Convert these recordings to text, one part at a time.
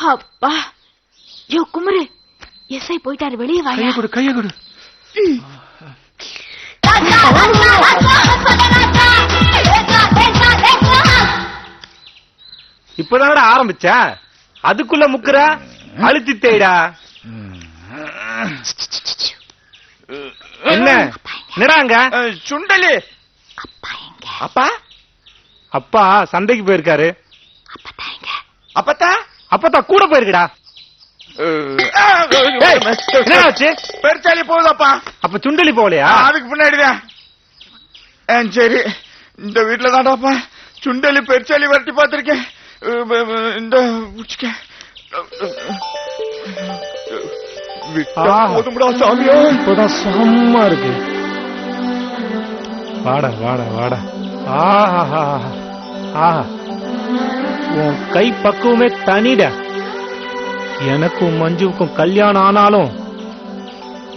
அப்பா யோ குமரு எஸ்ஐ போயிட்டாரு, வெளியே வாங்க. கைய கொடு, கைய கொடு. இப்பதான் ஆரம்பிச்ச, அதுக்குள்ள முக்குற அழுத்தி தேடா. என்ன என்னடாங்க? சுண்டலி. அப்பா அப்பா சந்தைக்கு போயிருக்காரு. அப்பத்தா அப்பத்தா கூட போயிருக்கடா. என்னாச்சு? பெருச்சாலி போகுதப்பா. அப்ப சுண்டலி போகலையா? அதுக்கு பின்னாடிதான். சரி, இந்த வீட்டுல தான்டாப்பா சுண்டலி பெருச்சாலி வரட்டி பாத்திருக்கேன். இந்த சாமியோ இப்பதான் செம்ம இருக்கு. வாடா வாடா வாடா. ஆஹா ஆஹா, உன் கை பக்குவமே தனிட. எனக்கும் மஞ்சுவுக்கும் கல்யாணம் ஆனாலும்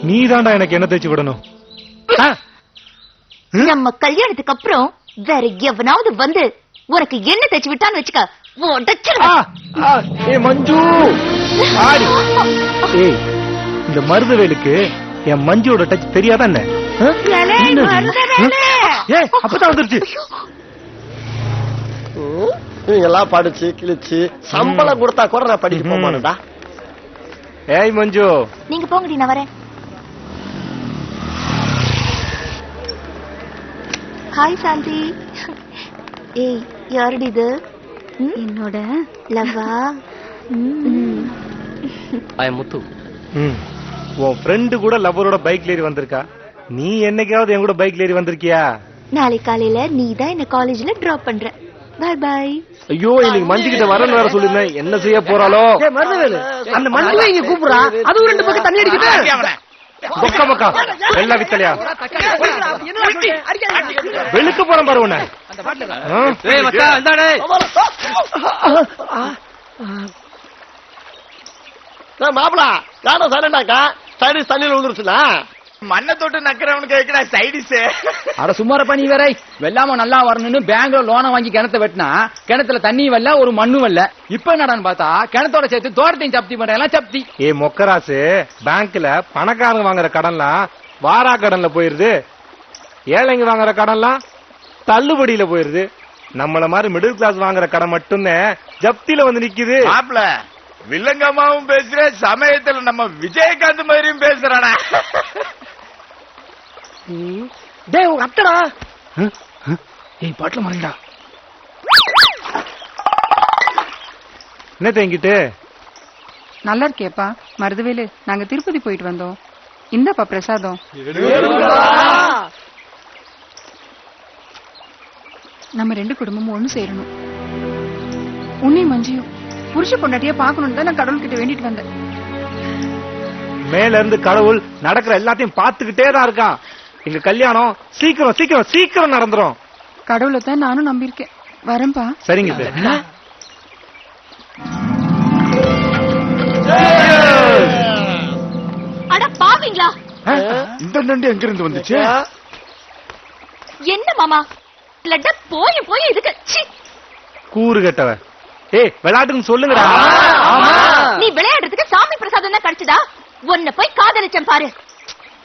நீதாண்டா எனக்கு என்ன தேய்ச்சி விடணும். நம்ம கல்யாணத்துக்கு அப்புறம் வேற எவனாவது வந்து உனக்கு என்ன தேய்ச்சி விட்டான்னு வச்சுக்க. மஞ்சு ஆடி. ஏய், இந்த மருதவேலுக்கு என் மஞ்சுவோட டச் தெரியாதா என்ன? அப்பதான் வந்துருச்சு. நீங்கெல்லாம் படிச்சு கிழிச்சு சம்பளம் கொடுத்தா கூட நான் படிக்க போமானுடா. ஏய் மஞ்சு, நீங்க போங்கடி, நான் வரேன். ஹாய் சாந்தி. ஏய், யாருடி இது? என்னோட லவ்வா? முத்து, உன் ஃப்ரெண்டு கூட லவ்வரோட பைக்ல ஏறி வந்திருக்கா. நீ என்னைக்காவது என் கூட பைக்ல ஏறி வந்திருக்கியா? நாளை காலையில நீ தான் என்ன காலேஜ்ல டிராப் பண்ற. Bye bye. ஐயோ, இன்னைக்கு மஞ்சு கிட்ட வரணும் வேற சொல்லிருந்தேன். என்ன செய்ய போறாளோ? மருதவேலு, அந்த மஞ்சுவை இங்க கூப்பிடுறா. அதுவும் ரெண்டு பக்கம் தண்ணி அடிக்குது. பொக்கா பொக்கா வெள்ள வித்தலையா வெளுக்க போறேன் பாரு உன்னை. மாப்பிளா யாரும் சைலண்டாக்கா சைடிஸ் தண்ணியில் விழுந்துருச்சுனா மண்ணை தொட்டு நக்கிறவனுக்கு வைக்கிற சைடிஸ். அட சும்மாரப்பா, நீ வேற வெள்ளாம நல்லா வரணும்னு பேங்க்ல லோனை வாங்கி கிணத்த வெட்டினா கிணத்துல தண்ணி வரல, ஒரு மண்ணு வரல. இப்ப என்னடான்னு பார்த்தா கிணத்தோட சேர்த்து தோட்டத்தையும் ஜப்தி பண்றேன் ஜப்தி. ஏ மொக்கராசு, பேங்க்ல பணக்காரங்க வாங்குற கடன்லாம் வாரா கடன்ல போயிருது. ஏழைங்க வாங்குற கடன்லாம் தள்ளுபடியில போயிருது. நம்மள மாதிரி மிடில் கிளாஸ் வாங்குற கடன் மட்டும்தான் ஜப்தியில வந்து நிக்குது. மாப்ள வில்லங்கம்மாவும் பேசுற சமயத்துல நம்ம விஜயகாந்த் மாதிரியும் பேசுறானா? டேய் உங்க அத்தடா. ஏய் பாட்டுல மாறிடா. என்ன தேங்கிட்டு? நல்லா இருக்கேப்பா மருதவேலு. நாங்க திருப்பதி போயிட்டு வந்தோம். இந்தப்பா பிரசாதம். நம்ம ரெண்டு குடும்பமும் ஒண்ணு சேரணும். உன்னை மஞ்சியும் புருஷ பொண்டாட்டியா பாக்கணும்னு தான் நான் கடவுள்கிட்ட வேண்டிட்டு வந்தேன். மேல இருந்து கடவுள் நடக்கிற எல்லாத்தையும் பாத்துக்கிட்டே தான் இருக்கான். எங்க கல்யாணம் சீக்கிரம் சீக்கிரம் சீக்கிரம் நடந்துரும். கடவுளை தான் நானும் நம்பியிருக்கேன். வரேன்பா. சரிங்க. அட பாவீங்களா, இந்த நண்டு எங்க இருந்து வந்துச்சு? என்ன மாமா லட்ட போய் போய் இதுக்கு கூறு கட்டவ. ஏய் விளையாட்டுன்னு சொல்லுங்கடா. நீ விளையாடுறதுக்கு சாமி பிரசாதம் தான் கிடைச்சதா? உன்னை போய் காதலிச்சேன் பாரு.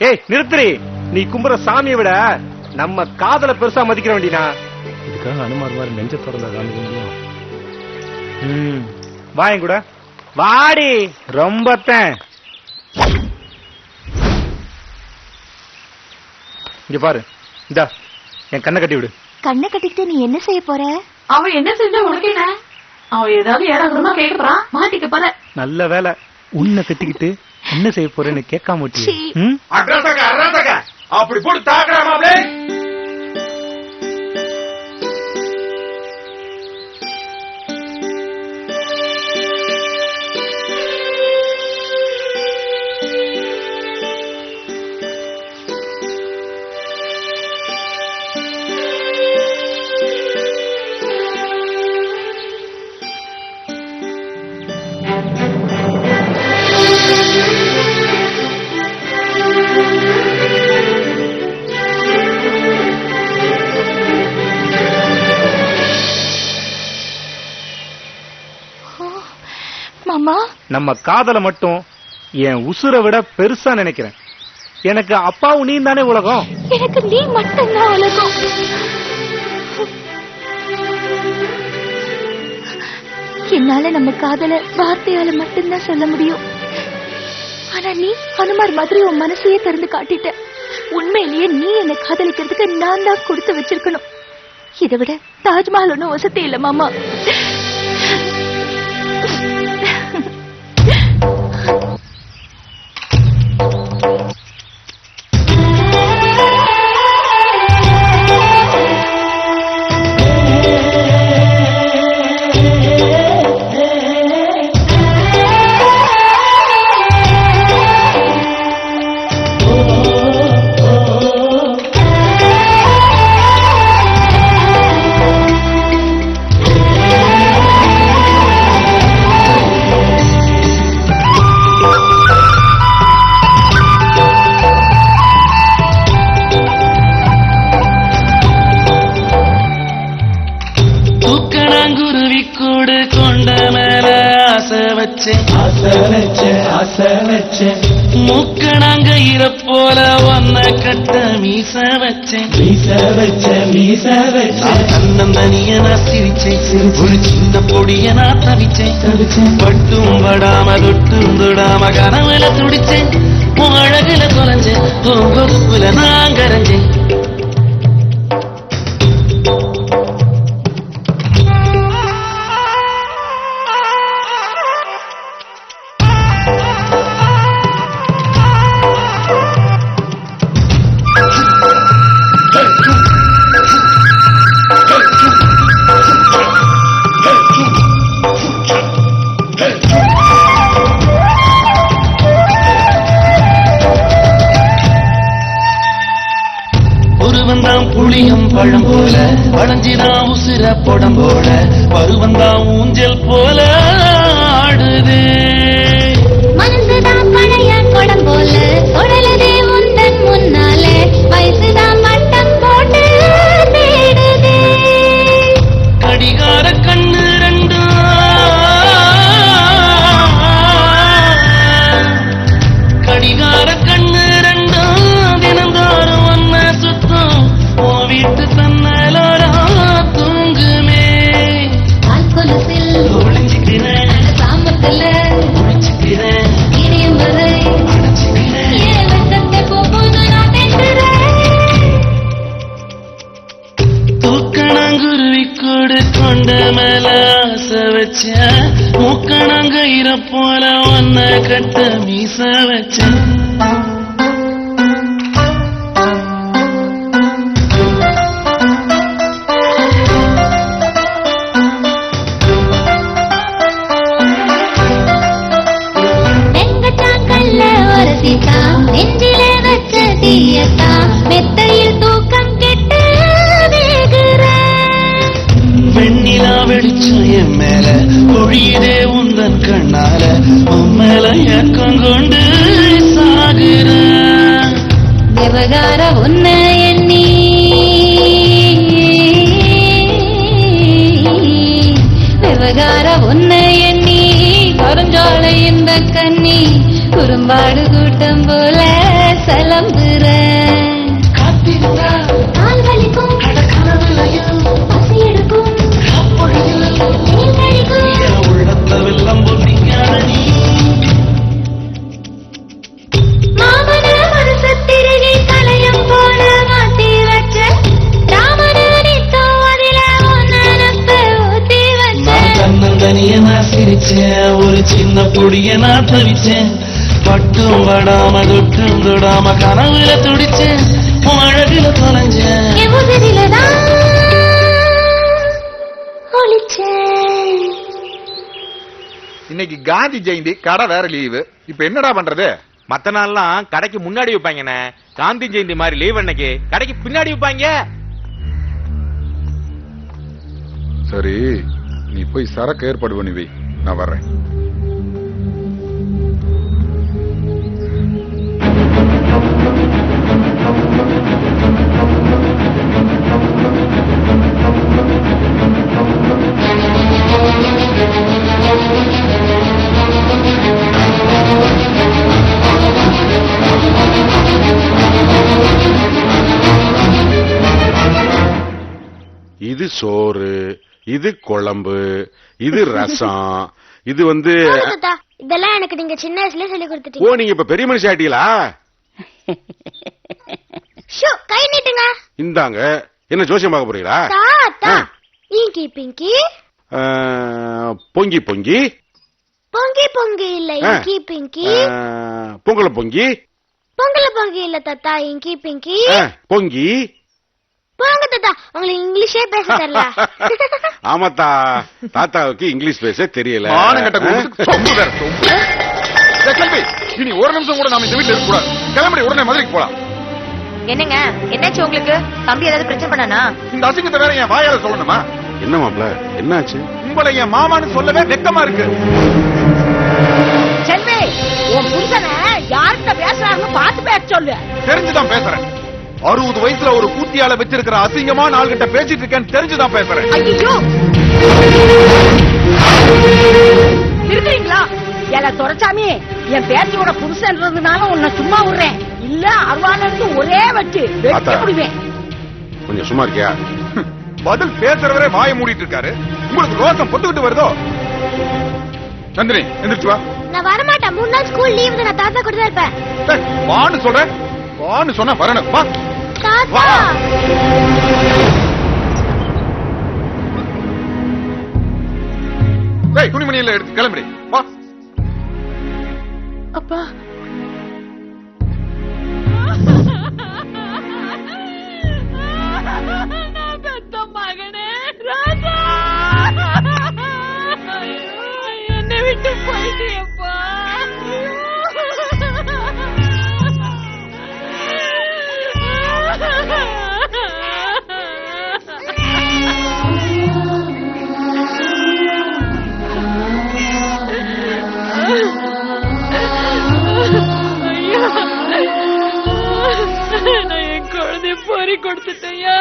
ஏய் நிறுத்துறி. நீ கும்புற சாமியை விட நம்ம காதல பெருசா மதிக்கிற வேண்டினா. இதுக்காக அனுமார் மாதிரி நெஞ்ச திறந்தா காமிக்க முடியும். வாங்க கூட வாடி. ரொம்பத்தேன். இங்க பாரு, இந்தா என் கண்ணை கட்டி விடு. கண்ணை கட்டிக்கிட்டு நீ என்ன செய்ய போற? அவன் என்ன செஞ்சா உனக்கு என்ன? அவன் ஏதாவது ஏடாகுறமா கேட்கறான், மாட்டிக்க போற. நல்ல வேலை உன்னை கட்டிக்கிட்டு என்ன செய்ய போறேன்னு கேட்காம விட்டியே. அப்படி போட்டு தாக்குறாமாப்ளே. மாமா, நம்ம காதலை மட்டும் என் உசுரை விட பெருசா நினைக்கிறேன். எனக்கு அப்பாவும் நீ தானே உலகம். எனக்கு நீ மட்டும்தான் உலகம். என்னால நம்ம காதல வார்த்தையால மட்டும்தான் சொல்ல முடியும். ஆனா நீ அனுமார் மாதிரி உன் மனசையே திறந்து காட்டிட்ட. உண்மையிலேயே நீ என்னை காதலிக்கிறதுக்கு நான் தான் கொடுத்து வச்சிருக்கணும். இதை விட தாஜ்மஹால் ஒன்னும் வசதி இல்ல மாமா. மூக்கணாங்க இறப்போல ஒன்ன கட்ட மீச வச்சேன் தன்னந்தனிய நான் சிரிச்சேன் ஒரு சின்ன பொடிய நான் தவிச்சேன் பட்டும் படாம தொட்டும் தொடாம கனவுல துடிச்சேன் உன் அழகுல தொலைஞ்சேன் உன் கொழுப்புல நான் கரைஞ்சேன். புளியம் பழம் போல வளைஞ்சிதான் உசுர படம் போல பருவந்தான் ஊஞ்சல் போல ஆடுது. மனசுதான் பழைய படம் போல உடலுதே உந்தன் முன்னாலே வயசுதான் வட்டம் போட்டு தேடுது. கடிகார கண்ணு ரெண்டும் கடிகார கண்ணு ரெண்டும் தினந்தோறும் ஒன்ன சுத்தம் வீட்டு தன்னலோரா தூங்குமே. கொலுசில் ஒளிஞ்சுக்கிறேன் சாமத்துல ஒளிச்சுக்கிறேன் இனியும் வரை வெட்டத்தை போகுது நான் தென்றுறேன். தூக்கணாங்குருவி கூடு கொண்ட மேல ஆசை வச்ச மூக்கணாங்க இறப்போல ஒன்ன கட்ட மீச வச்சேன். நெஞ்சில வச்ச தீயத்தா மெத்தையில் தூக்கம் கெட்டு வேகுற. வெண்ணிலா வெளிச்சம் என் மேல பொழியுதே உந்தன் கண்ணால உம்மேல ஏக்கம் கொண்டு சாகுற. விவகார உன்னை எண்ணி விவகார உன்னை எண்ணி கருஞ்சாலை இந்த கண்ணி குறும்பாடு கூட்டம் போல சலம்புற. கால் வலிக்கும் பசி எடுக்கும் உள்ளத்த வெள்ளம் பொன்னியான நீ மாமன மனசு திருகி கலையம் போல மாத்தி வச்ச ராமன நித்தோ அதில உன்னனப்ப ஊத்தி வச்ச. தன்னந்தனிய நான் சிரிச்சேன் ஒரு சின்ன பொடிய நான் தவிச்சேன் பட்டும் படாம தொட்டும் தொடாம கனவுல துடிச்சேன் உன் அழகுல தொலைஞ்சேன். இன்னைக்கு காந்தி ஜெயந்தி, கடை வேற லீவு. இப்ப என்னடா பண்றது? மத்த நாள்லாம் கடைக்கு முன்னாடி வைப்பாங்கண்ணே. காந்தி ஜெயந்தி மாதிரி லீவ் அன்னைக்கு கடைக்கு பின்னாடி வைப்பாங்க. சரி, நீ போய் சரக்கு ஏற்பாடு பண்ணி வை, நான் வர்றேன். சோறு, இது குழம்பு, இது ரசம், இது இதெல்லாம் எனக்கு நீங்க சின்ன வயசுல சொல்லி ஓ கொடுத்துட்டீங்க. நீங்க இப்ப பெரிய மனுஷன் ஆயிட்டீங்களா? கை நீட்டுங்க. இந்தாங்க. என்ன ஜோசியம் பார்க்க போறீங்களா? தாத்தா இங்கி பிங்கி பொங்கி பொங்கி பொங்கி பொங்கி இல்ல இங்கி பிங்கி பொங்கல பொங்கி பொங்கல பொங்கி இல்ல தாத்தா இங்கி பிங்கி பொங்கி போங்க தாத்தா. உங்களுக்கு இங்கிலீஷே பேச தெரியல. ஆமாத்தா, தாத்தாவுக்கு இங்கிலீஷ் பேச தெரியல. இனி ஒரு நிமிஷம் கூட நாம இந்த வீட்டுல இருக்க கூடாது. கிளம்பி உடனே மதுரைக்கு போலாம். என்னங்க என்னாச்சு உங்களுக்கு? தம்பி ஏதாவது பிரச்சனை பண்ணானா? இந்த அசிங்கத்தை வேற என் வாயால சொல்லணுமா? என்ன மாப்ள என்னாச்சு? உங்களை என் மாமான்னு சொல்லவே வெக்கமா இருக்கு. செல்வி, உன் புருஷனை யார்கிட்ட பேசுறாருன்னு பார்த்து பேச சொல்லு. தெரிஞ்சுதான் பேசுறேன். 60 வயசுல ஒரு கூத்தியால வச்சிருக்கிற அசிங்கமான ஆள்கிட்ட பேசிட்டு இருக்கேன்னு தெரிஞ்சுதான் பேசுறேன். ஐயோ, இருக்கிறீங்களா? ஏல துரைசாமி, என் பேத்தியோட புருஷன்றதுனால உன்னை சும்மா விடுறேன். இல்ல அருவால இருந்து ஒரே வெட்டு வெட்டி முடிவேன். கொஞ்சம் சும்மா இருக்கியா? பதில் பேசுறவரே வாய மூடிட்டு இருக்காரு. உங்களுக்கு ரோசம் பொத்துக்கிட்டு வருதோ? நந்தினி எந்திரிச்சு வா. நான் வரமாட்டேன். 3 நாள் ஸ்கூல் லீவ். நான் தாத்தா கூட தான் இருப்பேன். வான்னு சொல்றேன். வான்னு சொன்னா வரணும். வா தாத்தா. துணிமணி எல்லாம் எடுத்து கிளம்பி வா. அப்பா மகனே ராஜா, என்னை விட்டு போயிட்டியப்பா. நான் என் குழந்தைய பொறி கொடுத்துட்டேயா.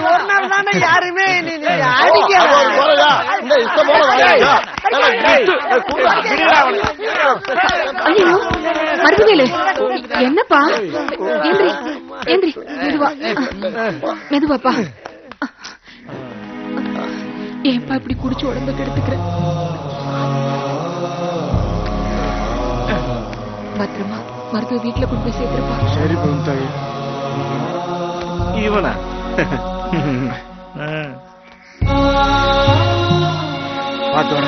ஒரு நாள் தானே யாருமே மருதுவேலு, என்னப்பா? எந்திரி எந்திரி, மெதுவா மெதுவாப்பா. ஏன்பா இப்படி குடிச்சு உடம்ப கெடுத்துக்கிற? பத்திரமா மருத்துவ வீட்டுல கொண்டு போய் சேர்த்துருப்பா. சரி தாய். இவனா பாத்தோட